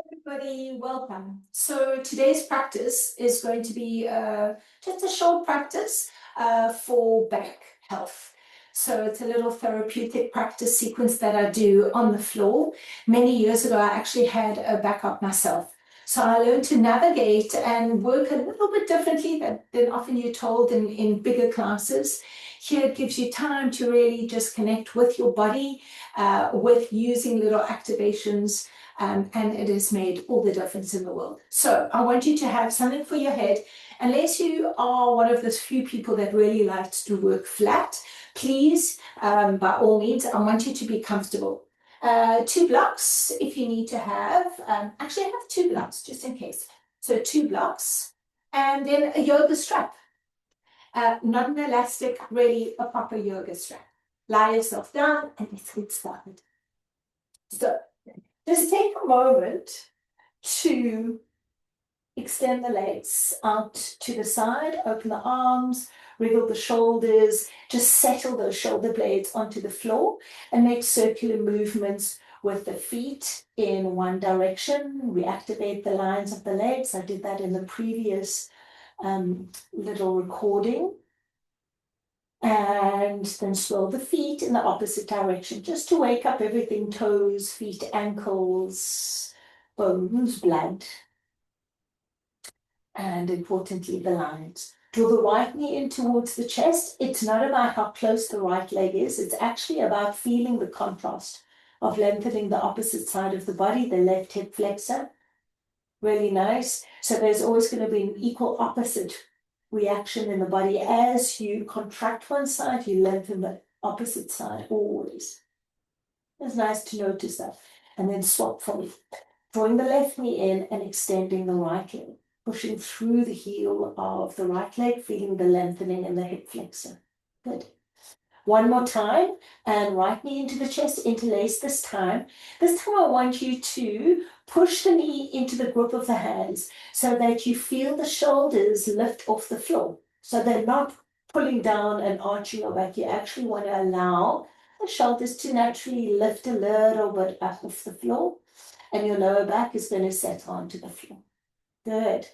Everybody, welcome. So today's practice is going to be just a short practice for back health. So it's a little therapeutic practice sequence that I do on the floor. Many years ago, I actually had a back up myself. So I learned to navigate and work a little bit differently than often you're told in bigger classes. Here it gives you time to really just connect with your body, with using little activations, and it has made all the difference in the world. So I want you to have something for your head. Unless you are one of those few people that really likes to work flat, please, by all means, I want you to be comfortable. 2 blocks, if you need to have, actually I have 2 blocks just in case. So 2 blocks, and then a yoga strap. Not an elastic, really a proper yoga strap. Lie yourself down and let's get started. So just take a moment to extend the legs out to the side, open the arms, wriggle the shoulders, just settle those shoulder blades onto the floor and make circular movements with the feet in one direction. Reactivate the lines of the legs. I did that in the previous little recording. And then swirl the feet in the opposite direction, just to wake up everything, toes, feet, ankles, bones, blood, and importantly, the lines. Draw the right knee in towards the chest. It's not about how close the right leg is. It's actually about feeling the contrast of lengthening the opposite side of the body, the left hip flexor. Really nice. So there's always going to be an equal opposite reaction in the body. As you contract one side, you lengthen the opposite side always. It's nice to notice that. And then swap fully. Drawing the left knee in and extending the right leg. Pushing through the heel of the right leg, feeling the lengthening in the hip flexor. Good. One more time, and right knee into the chest, interlace this time. This time I want you to push the knee into the grip of the hands so that you feel the shoulders lift off the floor. So they're not pulling down and arching your back. You actually want to allow the shoulders to naturally lift a little bit up off the floor, and your lower back is going to settle onto the floor. Good.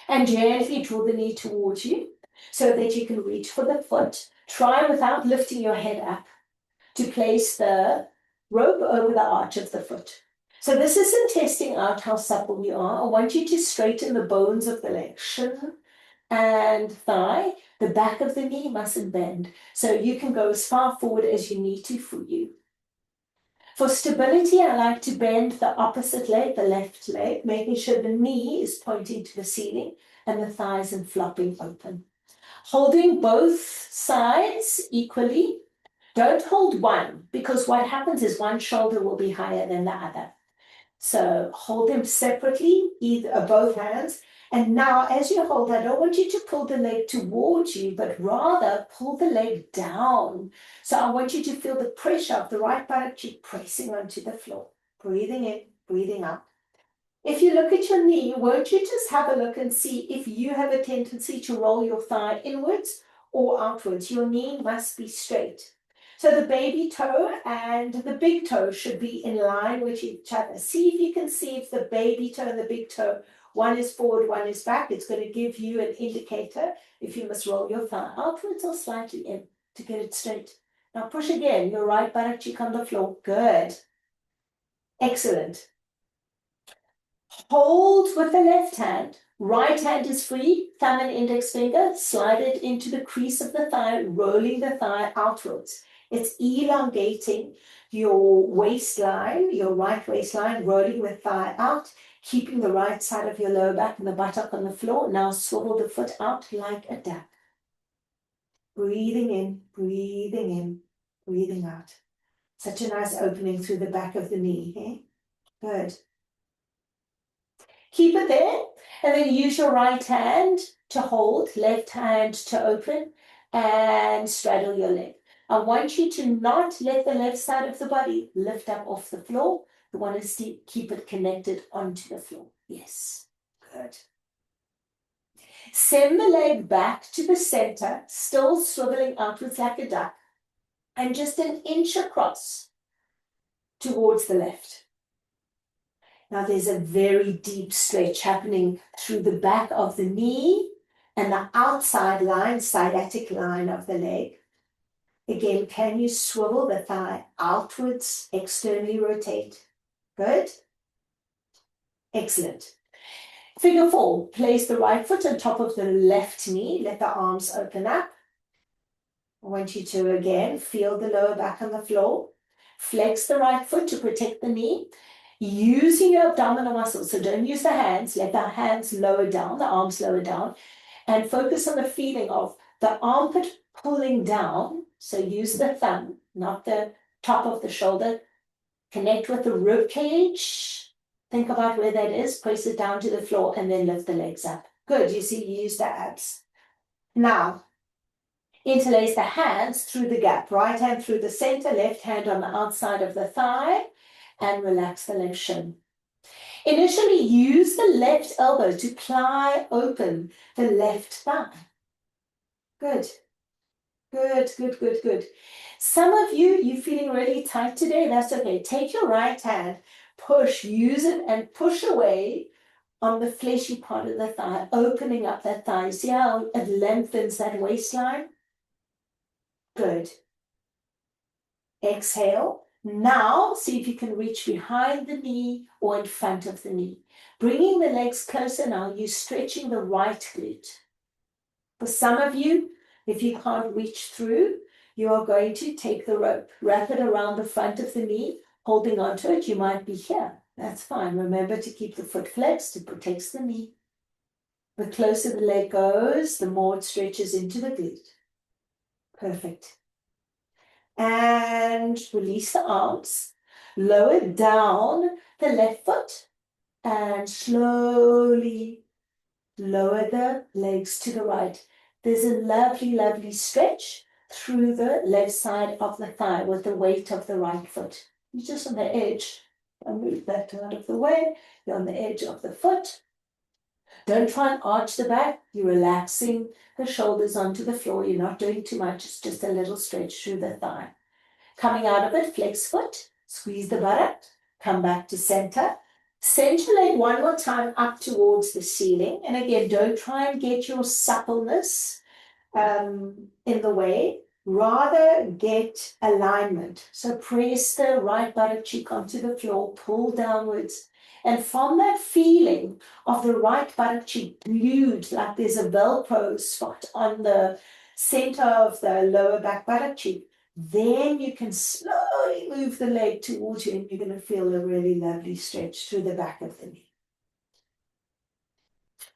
And gently draw the knee towards you so that you can reach for the foot. Try without lifting your head up to place the rope over the arch of the foot. So this isn't testing out how supple you are. I want you to straighten the bones of the leg, shin and thigh. The back of the knee mustn't bend. So you can go as far forward as you need to for you. For stability, I like to bend the opposite leg, the left leg, making sure the knee is pointing to the ceiling and the thighs and flopping open. Holding both sides equally. Don't hold one, because what happens is one shoulder will be higher than the other. So hold them separately, either both hands. And now, as you hold, I don't want you to pull the leg towards you, but rather pull the leg down. So I want you to feel the pressure of the right buttock cheek pressing onto the floor. Breathing in, breathing out. If you look at your knee, won't you just have a look and see if you have a tendency to roll your thigh inwards or outwards? Your knee must be straight. So the baby toe and the big toe should be in line with each other. See if you can see if the baby toe and the big toe, one is forward, one is back. It's going to give you an indicator if you must roll your thigh outwards or slightly in to get it straight. Now push again, your right buttock cheek on the floor. Good. Excellent. Hold with the left hand. Right hand is free, thumb and index finger, slide it into the crease of the thigh, rolling the thigh outwards. It's elongating your waistline, your right waistline, rolling the thigh out, keeping the right side of your lower back and the buttock on the floor. Now swivel the foot out like a duck. Breathing in, breathing in, breathing out. Such a nice opening through the back of the knee. Eh? Good. Keep it there, and then use your right hand to hold, left hand to open, and straddle your leg. I want you to not let the left side of the body lift up off the floor. You want to keep it connected onto the floor. Yes, good. Send the leg back to the center, still swiveling outwards like a duck, and just an inch across towards the left. Now there's a very deep stretch happening through the back of the knee and the outside line, sciatic line of the leg. Again, can you swivel the thigh outwards, externally rotate? Good. Excellent. Figure 4, place the right foot on top of the left knee. Let the arms open up. I want you to, again, feel the lower back on the floor. Flex the right foot to protect the knee. Using your abdominal muscles, so don't use the hands. Let the hands lower down, the arms lower down, and focus on the feeling of the armpit pulling down. So use the thumb, not the top of the shoulder. Connect with the rib cage. Think about where that is. Press it down to the floor and then lift the legs up. Good. You see, you use the abs. Now, interlace the hands through the gap. Right hand through the center, left hand on the outside of the thigh, and relax the left shin. Initially, use the left elbow to ply open the left thigh. Good. Good, good, good, good. Some of you're feeling really tight today. That's okay. Take your right hand, push, use it, and push away on the fleshy part of the thigh, opening up that thigh. See how it lengthens that waistline? Good. Exhale. Now, see if you can reach behind the knee or in front of the knee. Bringing the legs closer now, you're stretching the right glute. For some of you, if you can't reach through, you are going to take the rope, wrap it around the front of the knee, holding onto it. You might be here. That's fine. Remember to keep the foot flexed. It protects the knee. The closer the leg goes, the more it stretches into the glute. Perfect. And release the arms. Lower down the left foot and slowly lower the legs to the right. There's a lovely, lovely stretch through the left side of the thigh with the weight of the right foot. You're just on the edge. I'll move that out of the way. You're on the edge of the foot. Don't try and arch the back. You're relaxing the shoulders onto the floor. You're not doing too much. It's just a little stretch through the thigh. Coming out of it, flex foot, squeeze the buttock, come back to center. Send your leg one more time up towards the ceiling. And again, don't try and get your suppleness in the way. Rather get alignment. So press the right buttock cheek onto the floor, pull downwards. And from that feeling of the right buttock cheek glued, like there's a Velcro spot on the center of the lower back buttock cheek, then you can slowly move the leg towards you and you're going to feel a really lovely stretch through the back of the knee.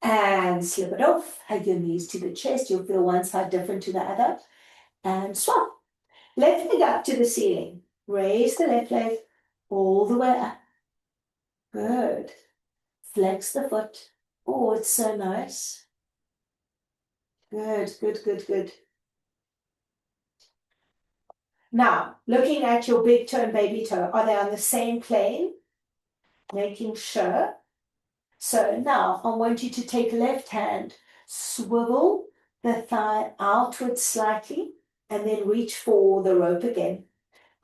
And slip it off. Hug your knees to the chest. You'll feel one side different to the other. And swap. Left leg up to the ceiling. Raise the left leg all the way up. Good. Flex the foot. Oh, it's so nice. Good, good, good, good. Now, looking at your big toe and baby toe, are they on the same plane? Making sure. So now I want you to take left hand, swivel the thigh outwards slightly, and then reach for the rope again.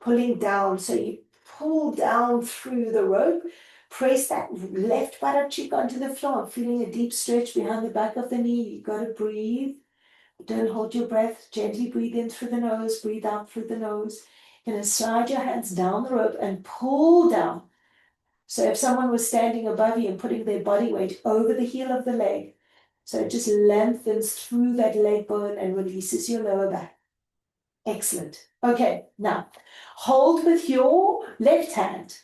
Pulling down, so you pull down through the rope, press that left buttock cheek onto the floor. I'm feeling a deep stretch behind the back of the knee. You've got to breathe. Don't hold your breath. Gently breathe in through the nose, breathe out through the nose. You're going to slide your hands down the rope and pull down. So if someone was standing above you and putting their body weight over the heel of the leg, so it just lengthens through that leg bone and releases your lower back. Excellent. Okay, now hold with your left hand.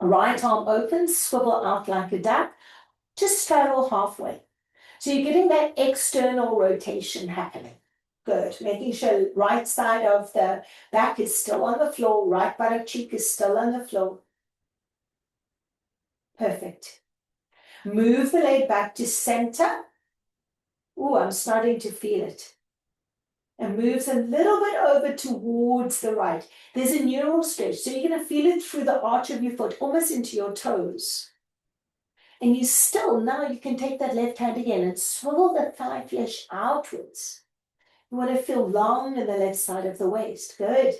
Right arm open, swivel out like a duck. Just straddle halfway. So you're getting that external rotation happening. Good. Making sure right side of the back is still on the floor, right buttock cheek is still on the floor. Perfect. Move the leg back to center. Oh, I'm starting to feel it. And moves a little bit over towards the right. There's a neural stretch, so you're going to feel it through the arch of your foot, almost into your toes. And you still, now you can take that left hand again and swivel the thigh flesh outwards. You want to feel long in the left side of the waist. Good.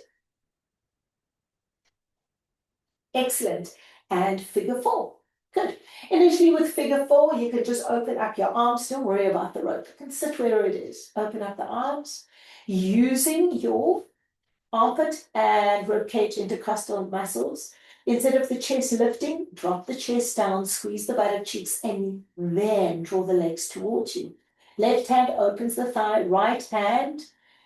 Excellent. And figure 4. Good. Initially with figure 4, you can just open up your arms. Don't worry about the rope. You can sit where it is. Open up the arms using your armpit and ribcage intercostal muscles. Instead of the chest lifting, drop the chest down, squeeze the buttock cheeks, and then draw the legs towards you. Left hand opens the thigh, right hand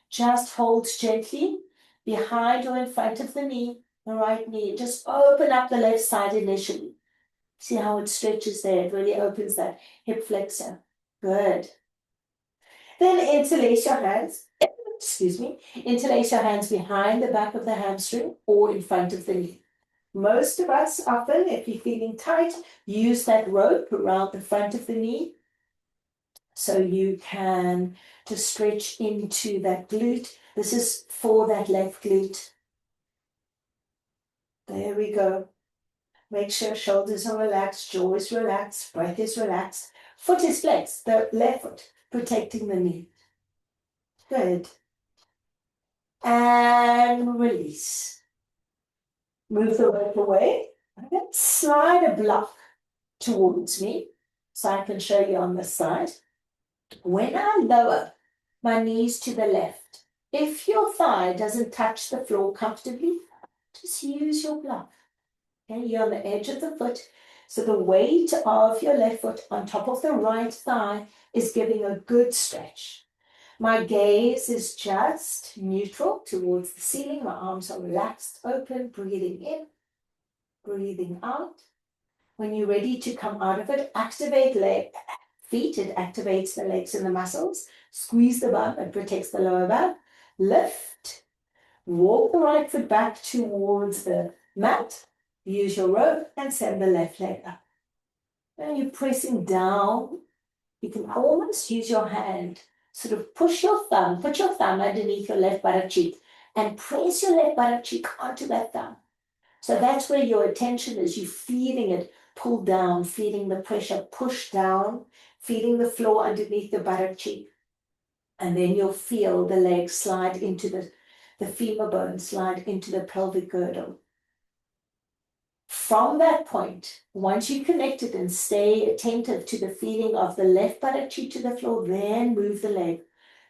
just holds gently behind or in front of the knee, the right knee. Just open up the left side initially. See how it stretches there? It really opens that hip flexor. Good. Then interlace your hands, excuse me, interlace your hands behind the back of the hamstring or in front of the knee. Most of us often, if you're feeling tight, use that rope around the front of the knee so you can just stretch into that glute. This is for that left glute. There we go. Make sure shoulders are relaxed, jaw is relaxed, breath is relaxed. Foot is flexed, the left foot protecting the knee. Good. And release. Move the rope away. Okay. Slide a block towards me so I can show you on this side. When I lower my knees to the left, if your thigh doesn't touch the floor comfortably, just use your block. Okay, you're on the edge of the foot, so the weight of your left foot on top of the right thigh is giving a good stretch. My gaze is just neutral towards the ceiling. My arms are relaxed, open, breathing in, breathing out. When you're ready to come out of it, activate feet. It activates the legs and the muscles. Squeeze the bum, it protects the lower back. Lift. Walk the right foot back towards the mat. Use your rope and send the left leg up. And you're pressing down. You can almost use your hand, sort of push your thumb, put your thumb underneath your left buttock cheek and press your left buttock cheek onto that thumb. So that's where your attention is. You're feeling it pull down, feeling the pressure push down, feeling the floor underneath the buttock cheek. And then you'll feel the legs slide into the femur bone, slide into the pelvic girdle. From that point, once you connect it and stay attentive to the feeling of the left buttock cheek to the floor, then move the leg.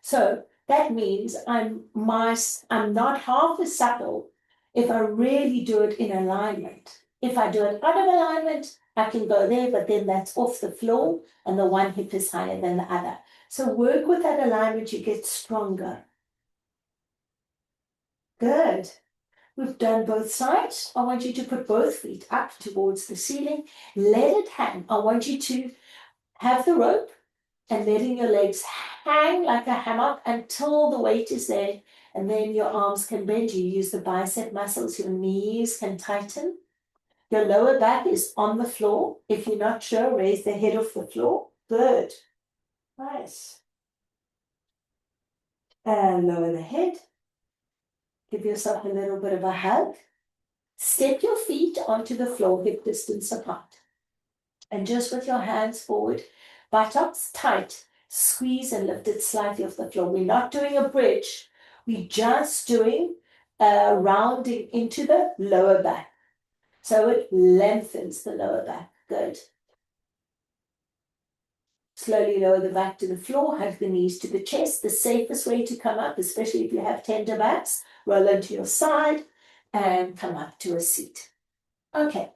So that means I'm not half as supple if I really do it in alignment. If I do it out of alignment, I can go there, but then that's off the floor and the one hip is higher than the other. So work with that alignment, you get stronger. Good. We've done both sides. I want you to put both feet up towards the ceiling. Let it hang. I want you to have the rope and letting your legs hang like a hammock until the weight is there. And then your arms can bend. You use the bicep muscles. Your knees can tighten. Your lower back is on the floor. If you're not sure, raise the head off the floor. Good. Nice. And lower the head. Give yourself a little bit of a hug. Step your feet onto the floor, hip distance apart. And just with your hands forward, buttocks tight, squeeze and lift it slightly off the floor. We're not doing a bridge. We're just doing a rounding into the lower back. So it lengthens the lower back. Good. Slowly lower the back to the floor, hug the knees to the chest. The safest way to come up, especially if you have tender backs, roll onto your side and come up to a seat. Okay,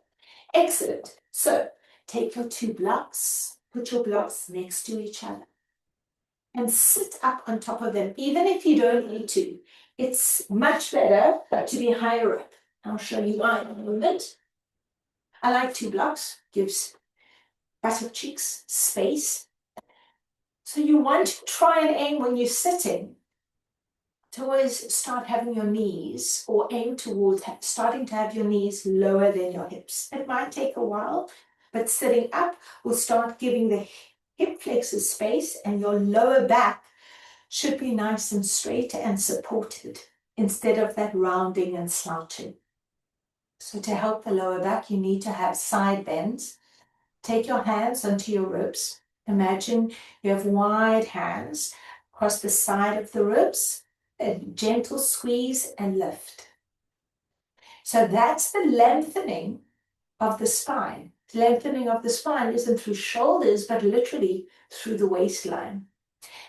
excellent. So take your two blocks, put your blocks next to each other and sit up on top of them, even if you don't need to. It's much better to be higher up. I'll show you why in a moment. I like two blocks, gives buttock cheeks space. So you want to try and aim when you're sitting to always start having your knees or aim towards starting to have your knees lower than your hips. It might take a while, but sitting up will start giving the hip flexors space and your lower back should be nice and straight and supported instead of that rounding and slouching. So to help the lower back, you need to have side bends. Take your hands onto your ribs. Imagine you have wide hands across the side of the ribs, a gentle squeeze and lift. So that's the lengthening of the spine. Lengthening of the spine isn't through shoulders, but literally through the waistline.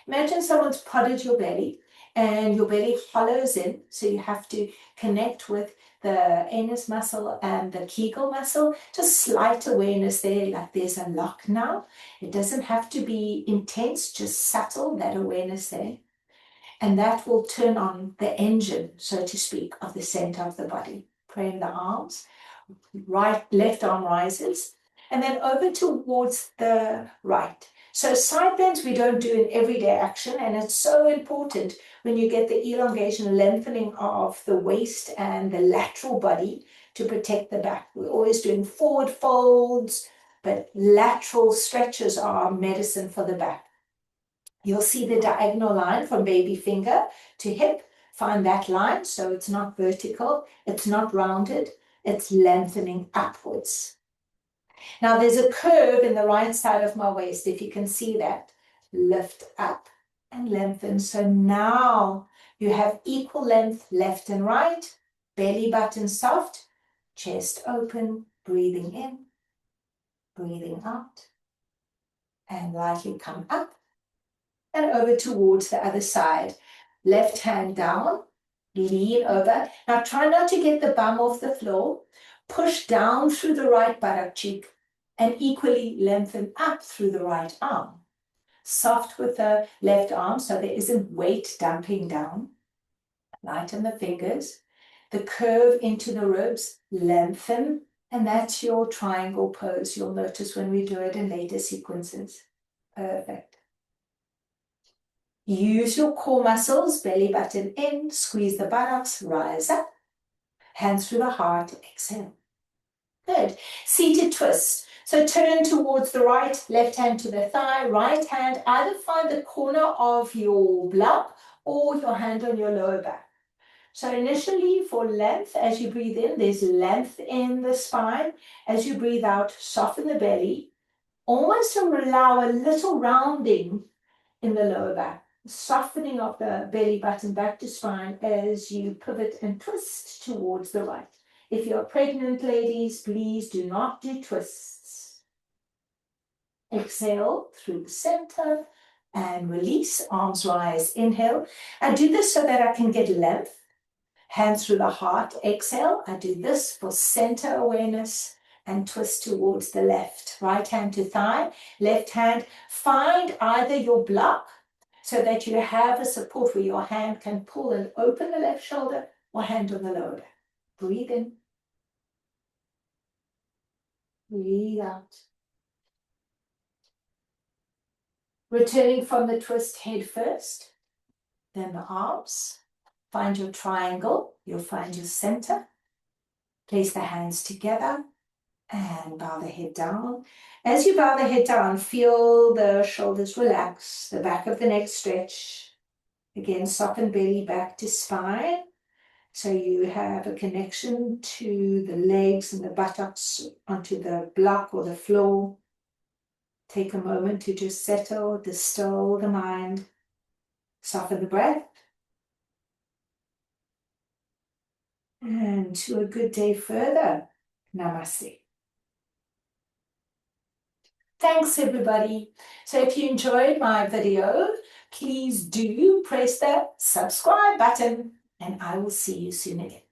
Imagine someone's prodded your belly and your belly hollows in, so you have to connect with the anus muscle and the Kegel muscle. Just slight awareness there, like there's a lock now. It doesn't have to be intense, just subtle, that awareness there. And that will turn on the engine, so to speak, of the center of the body. Praying the arms, left arm rises, and then over towards the right. So side bends we don't do in everyday action, and it's so important when you get the elongation, lengthening of the waist and the lateral body to protect the back. We're always doing forward folds, but lateral stretches are medicine for the back. You'll see the diagonal line from baby finger to hip. Find that line, so it's not vertical, it's not rounded, it's lengthening upwards. Now there's a curve in the right side of my waist, if you can see that. Lift up and lengthen. So now you have equal length left and right, belly button soft, chest open, breathing in, breathing out, and lightly come up and over towards the other side. Left hand down, lean over. Now try not to get the bum off the floor. Push down through the right buttock cheek and equally lengthen up through the right arm. Soft with the left arm so there isn't weight dumping down. Lighten the fingers. The curve into the ribs, lengthen, and that's your triangle pose. You'll notice when we do it in later sequences. Perfect. Use your core muscles, belly button in, squeeze the buttocks, rise up. Hands through the heart, exhale. Good. Seated twist. So turn towards the right, left hand to the thigh, right hand, either find the corner of your block or your hand on your lower back. So initially for length, as you breathe in, there's length in the spine. As you breathe out, soften the belly, almost to allow a little rounding in the lower back. Softening of the belly button back to spine as you pivot and twist towards the right. If you're pregnant, ladies, please do not do twists. Exhale through the center and release, arms rise, inhale. I do this so that I can get length. Hands through the heart, exhale. I do this for center awareness and twist towards the left. Right hand to thigh, left hand. Find either your block so that you have a support where your hand can pull and open the left shoulder or hand on the lower back. Breathe in. Breathe out. Returning from the twist, head first, then the arms. Find your triangle. You'll find your center. Place the hands together and bow the head down. As you bow the head down, feel the shoulders relax, the back of the neck stretch. Again, soften belly back to spine. So you have a connection to the legs and the buttocks onto the block or the floor. Take a moment to just settle, distill the mind, soften the breath. And to a good day further. Namaste. Thanks, everybody. So if you enjoyed my video, please do press the subscribe button, and I will see you soon again.